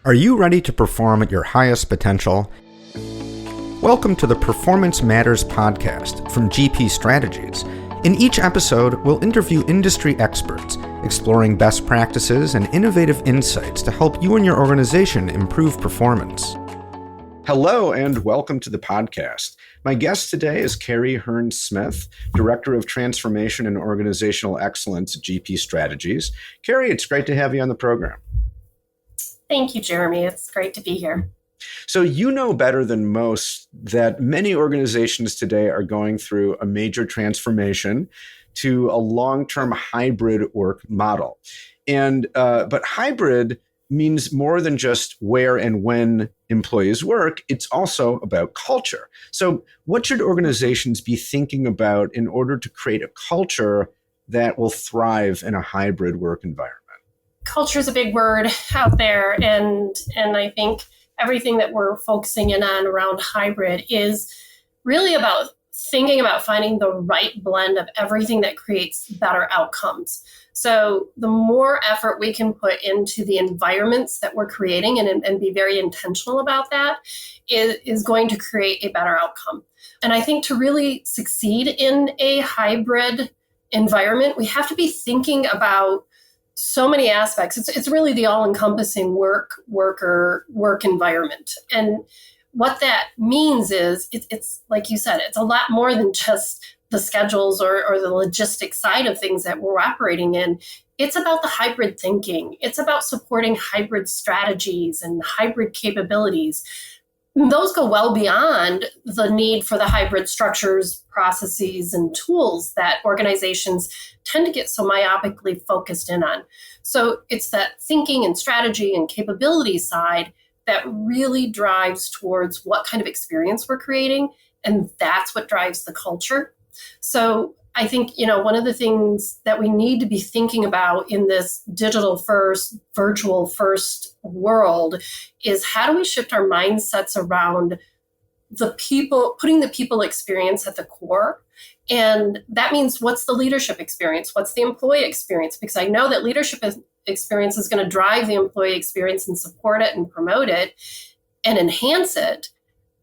Are you ready to perform at your highest potential? Welcome to the Performance Matters podcast from GP Strategies. In each episode, we'll interview industry experts, exploring best practices and innovative insights to help you and your organization improve performance. Hello, and welcome to the podcast. My guest today is Carrie Hearn Smith, Director of Transformation and Organizational Excellence at GP Strategies. Carrie, it's great to have you on the program. Thank you, Jeremy. It's great to be here. So you know better than most that many organizations today are going through a major transformation to a long-term hybrid work model. But hybrid means more than just where and when employees work. It's also about culture. So what should organizations be thinking about in order to create a culture that will thrive in a hybrid work environment? Culture is a big word out there, and I think everything that we're focusing in on around hybrid is really about thinking about finding the right blend of everything that creates better outcomes. So the more effort we can put into the environments that we're creating and be very intentional about that is going to create a better outcome. And I think to really succeed in a hybrid environment, we have to be thinking about so many aspects. It's really the all-encompassing work environment. And what that means is it's like you said, it's a lot more than just the schedules or the logistics side of things that we're operating in. It's about the hybrid thinking. It's about supporting hybrid strategies and hybrid capabilities. Those go well beyond the need for the hybrid structures, processes, and tools that organizations tend to get so myopically focused in on. So it's that thinking and strategy and capability side that really drives towards what kind of experience we're creating, and that's what drives the culture. So I think, one of the things that we need to be thinking about in this digital first, virtual first world is how do we shift our mindsets around the people, putting the people experience at the core. And that means what's the leadership experience? What's the employee experience? Because I know that leadership experience is going to drive the employee experience and support it and promote it and enhance it,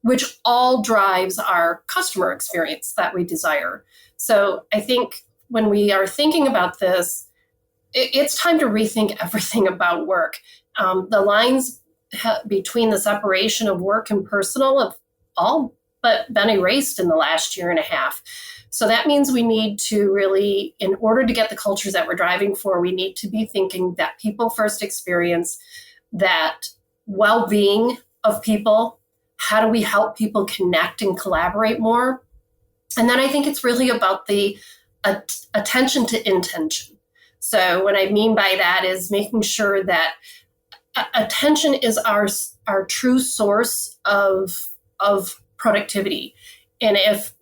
which all drives our customer experience that we desire. So I think when we are thinking about this, it's time to rethink everything about work. The lines between the separation of work and personal have all but been erased in the last year and a half. So that means we need to really, in order to get the cultures that we're driving for, we need to be thinking that people first experience, that well-being of people. How do we help people connect and collaborate more? And then I think it's really about the attention to intention. So what I mean by that is making sure that attention is our true source of productivity. And if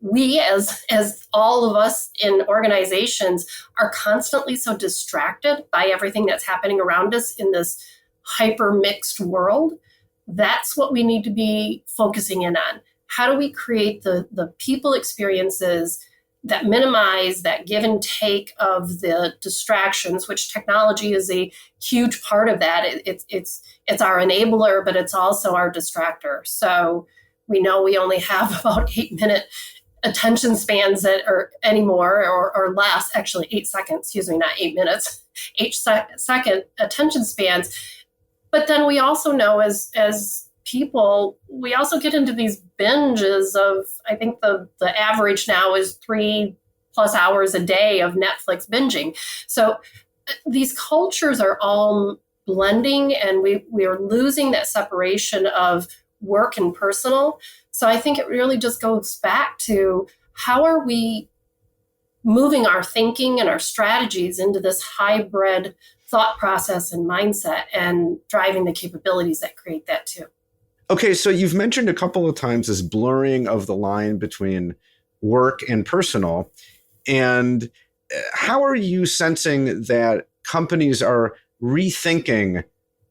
we, as all of us in organizations, are constantly so distracted by everything that's happening around us in this hyper mixed world, that's what we need to be focusing in on. How do we create the people experiences that minimize that give and take of the distractions, which technology is a huge part of that. It's our enabler, but it's also our distractor. So we know we only have about 8-minute attention spans that are anymore or less, actually 8 seconds, not 8 minutes, 8-second attention spans. But then we also know as people, we also get into these binges of, I think the average now is 3+ hours a day of Netflix binging. So these cultures are all blending, and we are losing that separation of work and personal. So I think it really just goes back to how are we moving our thinking and our strategies into this hybrid thought process and mindset and driving the capabilities that create that too. Okay, so you've mentioned a couple of times this blurring of the line between work and personal. And how are you sensing that companies are rethinking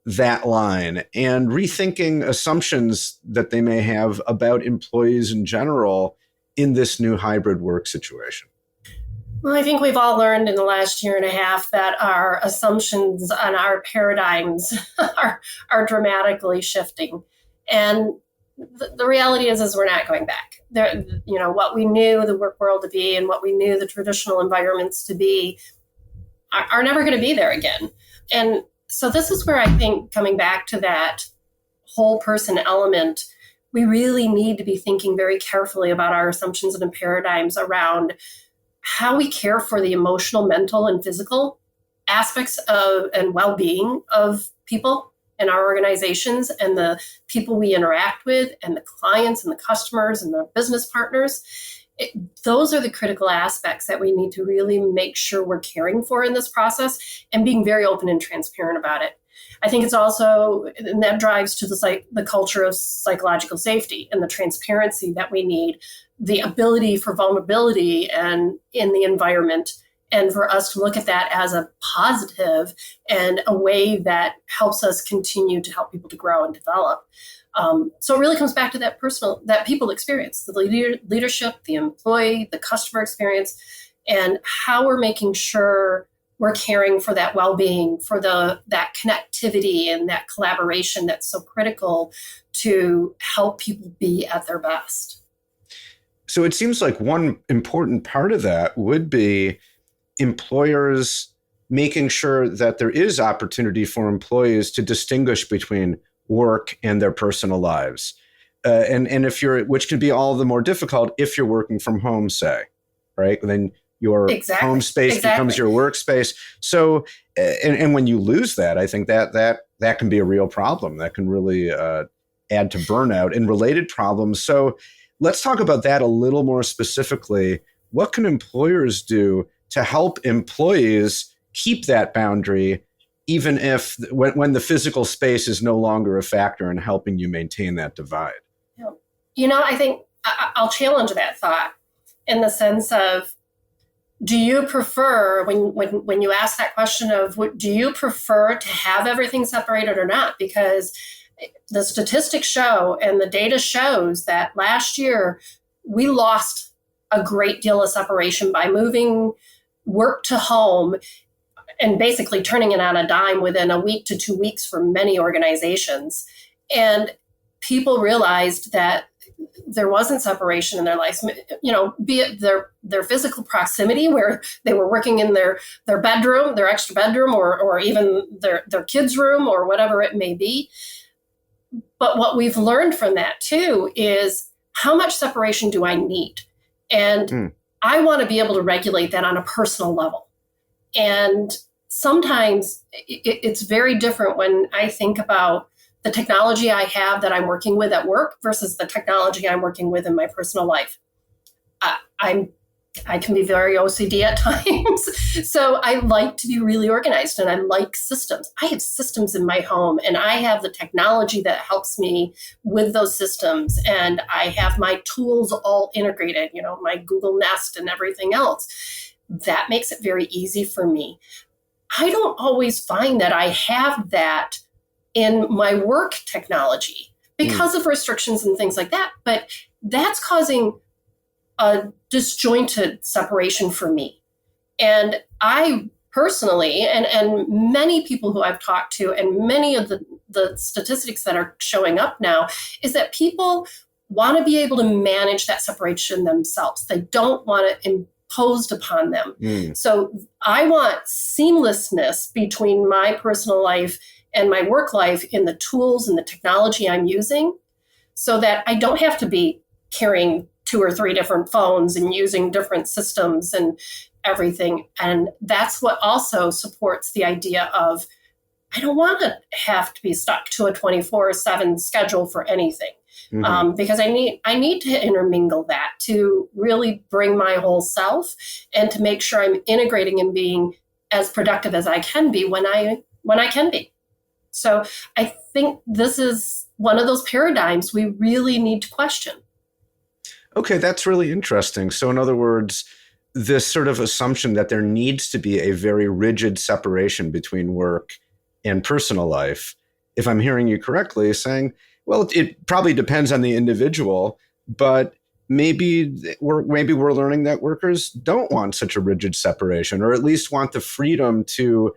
that line and rethinking assumptions that they may have about employees in general in this new hybrid work situation? Well, I think we've all learned in the last year and a half that our assumptions on our paradigms are dramatically shifting. And the reality is we're not going back. There, what we knew the work world to be and what we knew the traditional environments to be are never going to be there again. And so this is where I think coming back to that whole person element, we really need to be thinking very carefully about our assumptions and paradigms around how we care for the emotional, mental, and physical aspects of and well-being of people in our organizations and the people we interact with and the clients and the customers and the business partners. Those are the critical aspects that we need to really make sure we're caring for in this process and being very open and transparent about it. I think it's also, and that drives to the culture of psychological safety and the transparency that we need, the ability for vulnerability and in the environment, and for us to look at that as a positive and a way that helps us continue to help people to grow and develop. So it really comes back to that people experience, the leadership, the employee, the customer experience, and how we're making sure we're caring for that well-being, for that connectivity and that collaboration that's so critical to help people be at their best. So it seems like one important part of that would be employers making sure that there is opportunity for employees to distinguish between work and their personal lives. And which can be all the more difficult if you're working from home, say, right? Then your home space becomes your workspace. So, and when you lose that, I think that can be a real problem. That can really add to burnout and related problems. So let's talk about that a little more specifically. What can employers do to help employees keep that boundary, even if when the physical space is no longer a factor in helping you maintain that divide? I think I'll challenge that thought in the sense of, do you prefer, when you ask that question of, do you prefer to have everything separated or not? Because the statistics show and the data shows that last year we lost a great deal of separation by moving work to home and basically turning it on a dime within a week to 2 weeks for many organizations. And people realized that there wasn't separation in their lives, be it their physical proximity where they were working in their bedroom, their extra bedroom, or even their kids' room or whatever it may be. But what we've learned from that too is, how much separation do I need? And I want to be able to regulate that on a personal level. And sometimes it's very different when I think about the technology I have that I'm working with at work versus the technology I'm working with in my personal life. I can be very OCD at times. So I like to be really organized and I like systems. I have systems in my home and I have the technology that helps me with those systems. And I have my tools all integrated, my Google Nest and everything else. That makes it very easy for me. I don't always find that I have that in my work technology because of restrictions and things like that. But that's causing a disjointed separation for me. And I personally, and many people who I've talked to, and many of the statistics that are showing up now, is that people want to be able to manage that separation themselves. They don't want it imposed upon them. So I want seamlessness between my personal life and my work life in the tools and the technology I'm using, so that I don't have to be carrying 2 or 3 different phones and using different systems and everything. And that's what also supports the idea of, I don't want to have to be stuck to a 24/7 schedule for anything. Because I need to intermingle that to really bring my whole self and to make sure I'm integrating and being as productive as I can be when I can be. So I think this is one of those paradigms we really need to question. Okay, that's really interesting. So in other words, this sort of assumption that there needs to be a very rigid separation between work and personal life, if I'm hearing you correctly, saying, well, it probably depends on the individual, but we're learning that workers don't want such a rigid separation, or at least want the freedom to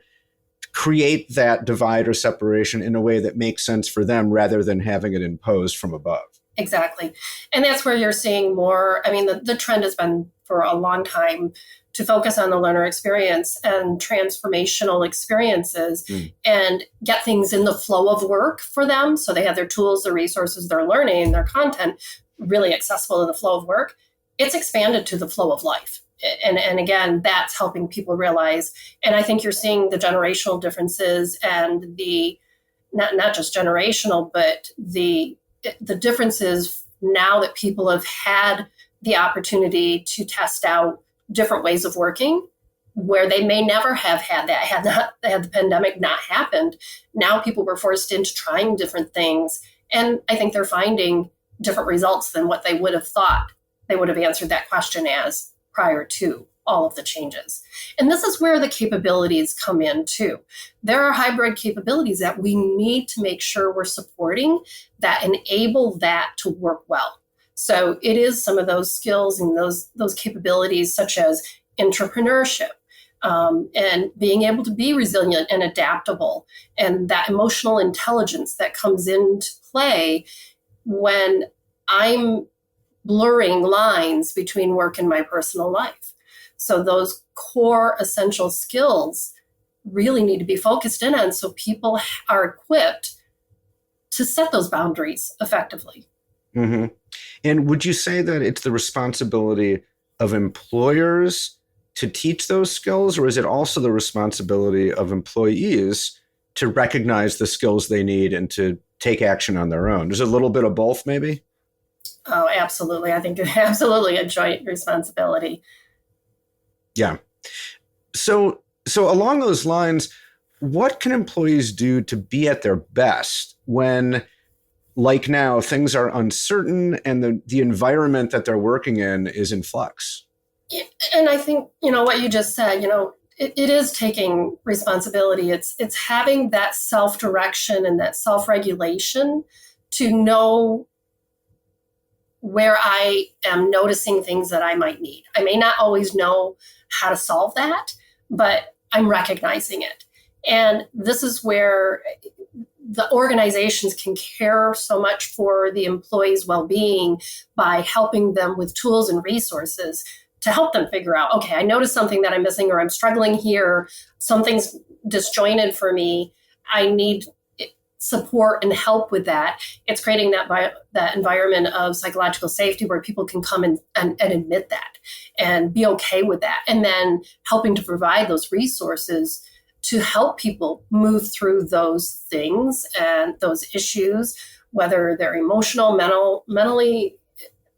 create that divide or separation in a way that makes sense for them rather than having it imposed from above. Exactly. And that's where you're seeing more. I mean, the trend has been for a long time to focus on the learner experience and transformational experiences and get things in the flow of work for them. So they have their tools, their resources, their learning, their content really accessible to the flow of work. It's expanded to the flow of life. And again, that's helping people realize. And I think you're seeing the generational differences and the, not just generational, but the differences now that people have had the opportunity to test out different ways of working where they may never have had that had the pandemic not happened. Now people were forced into trying different things. And I think they're finding different results than what they would have thought they would have answered that question as prior to all of the changes. And this is where the capabilities come in too. There are hybrid capabilities that we need to make sure we're supporting that enable that to work well. So it is some of those skills and those capabilities such as entrepreneurship and being able to be resilient and adaptable, and that emotional intelligence that comes into play when I'm blurring lines between work and my personal life. So those core essential skills really need to be focused in on so people are equipped to set those boundaries effectively. Mm-hmm. And would you say that it's the responsibility of employers to teach those skills, or is it also the responsibility of employees to recognize the skills they need and to take action on their own? There's a little bit of both, maybe? Oh, absolutely. I think it's absolutely a joint responsibility. Yeah. So along those lines, what can employees do to be at their best when, like now, things are uncertain and the environment that they're working in is in flux? And I think, what you just said, it is taking responsibility. It's having that self-direction and that self-regulation to know where I am noticing things that I might need. I may not always know how to solve that, but I'm recognizing it. And this is where the organizations can care so much for the employees' well-being by helping them with tools and resources to help them figure out, okay, I noticed something that I'm missing, or I'm struggling here, something's disjointed for me, I need support and help with that. It's creating that environment of psychological safety where people can come and admit that and be okay with that. And then helping to provide those resources to help people move through those things and those issues, whether they're emotional, mentally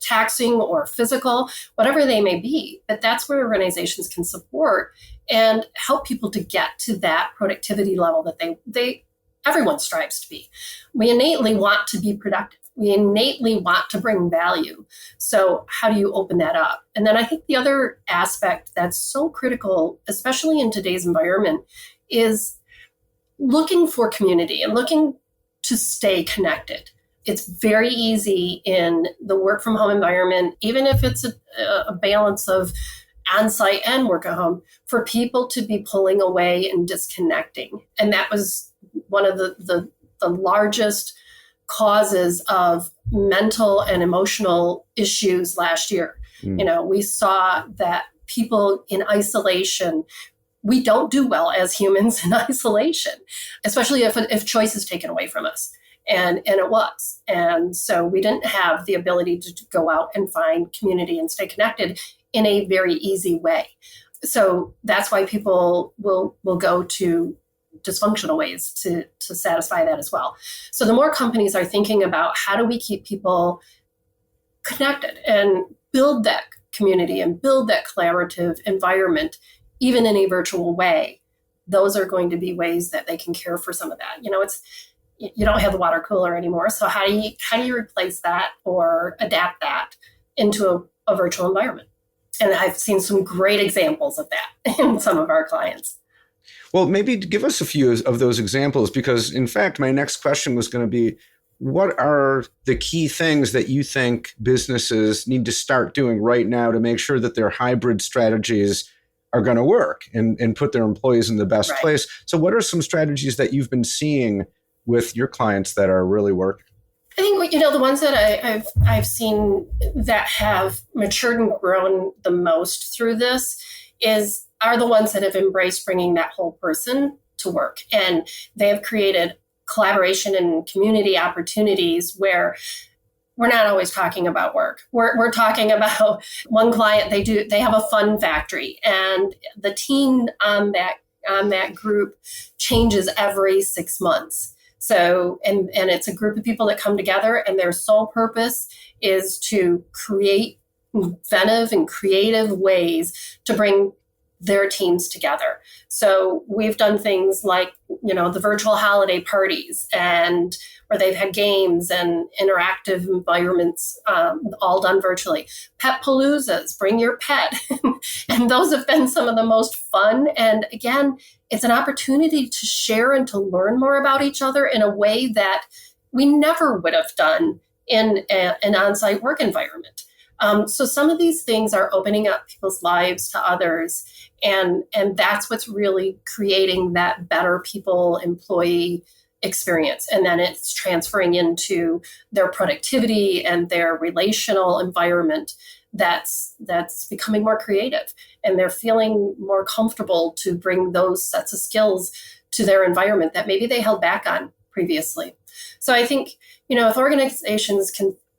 taxing or physical, whatever they may be. But that's where organizations can support and help people to get to that productivity level that everyone strives to be. We innately want to be productive. We innately want to bring value. So how do you open that up? And then I think the other aspect that's so critical, especially in today's environment, is looking for community and looking to stay connected. It's very easy in the work from home environment, even if it's a balance of on-site and work at home, for people to be pulling away and disconnecting. And that was one of the largest causes of mental and emotional issues last year. We saw that people in isolation, we don't do well as humans in isolation, especially if choice is taken away from us. And it was. And so we didn't have the ability to go out and find community and stay connected in a very easy way. So that's why people will go to dysfunctional ways to satisfy that as well. So the more companies are thinking about how do we keep people connected and build that community and build that collaborative environment, even in a virtual way, those are going to be ways that they can care for some of that. You don't have the water cooler anymore. So how do you replace that or adapt that into a virtual environment? And I've seen some great examples of that in some of our clients. Well, maybe give us a few of those examples, because in fact, my next question was going to be, what are the key things that you think businesses need to start doing right now to make sure that their hybrid strategies are going to work and put their employees in the best place? So what are some strategies that you've been seeing with your clients that are really working? I think, the ones that I've seen that have matured and grown the most through this are the ones that have embraced bringing that whole person to work. And they have created collaboration and community opportunities where we're not always talking about work. We're talking about one client, they have a fun factory, and the team on that group changes every 6 months. So, and it's a group of people that come together, and their sole purpose is to create inventive and creative ways to bring their teams together. So we've done things like, the virtual holiday parties, and where they've had games and interactive environments, all done virtually. Pet paloozas, bring your pet. And those have been some of the most fun. And again, it's an opportunity to share and to learn more about each other in a way that we never would have done in an on-site work environment. So some of these things are opening up people's lives to others. And that's what's really creating that better employee experience. And then it's transferring into their productivity and their relational environment that's becoming more creative. And they're feeling more comfortable to bring those sets of skills to their environment that maybe they held back on previously. So I think, if organizations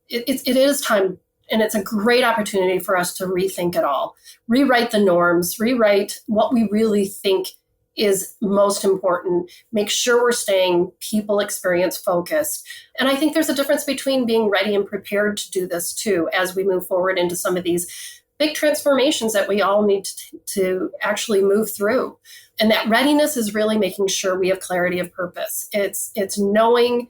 it is time. And it's a great opportunity for us to rethink it all, rewrite the norms, rewrite what we really think is most important, make sure we're staying people experience focused. And I think there's a difference between being ready and prepared to do this too, as we move forward into some of these big transformations that we all need to actually move through. And that readiness is really making sure we have clarity of purpose. It's knowing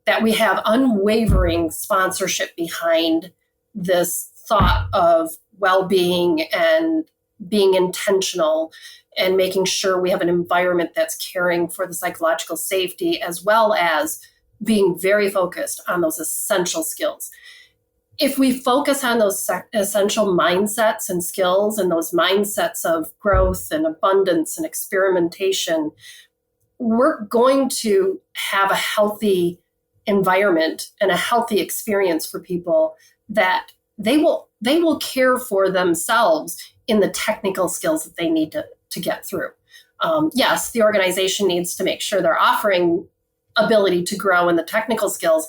that we have unwavering sponsorship behind this thought of well-being and being intentional and making sure we have an environment that's caring for the psychological safety, as well as being very focused on those essential skills. If we focus on those essential mindsets and skills and those mindsets of growth and abundance and experimentation, we're going to have a healthy environment and a healthy experience for people that they will care for themselves in the technical skills that they need to get through. Yes, the organization needs to make sure they're offering ability to grow in the technical skills,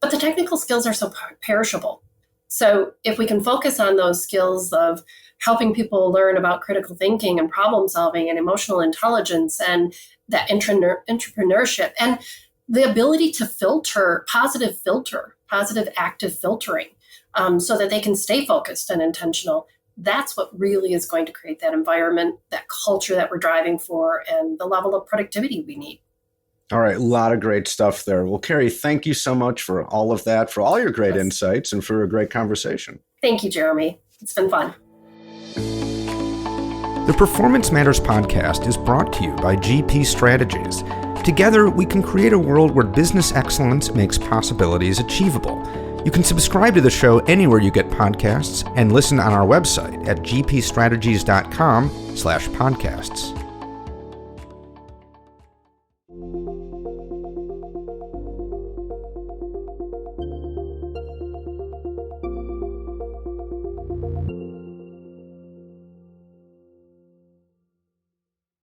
but the technical skills are so perishable. So if we can focus on those skills of helping people learn about critical thinking and problem solving and emotional intelligence and that entrepreneurship and the ability to positive active filtering, so that they can stay focused and intentional. That's what really is going to create that environment, that culture that we're driving for, and the level of productivity we need. All right. A lot of great stuff there. Well, Carrie, thank you so much for all of that, for all your great insights, and for a great conversation. Thank you, Jeremy. It's been fun. The Performance Matters podcast is brought to you by GP Strategies. Together, we can create a world where business excellence makes possibilities achievable. You can subscribe to the show anywhere you get podcasts and listen on our website at gpstrategies.com/podcasts.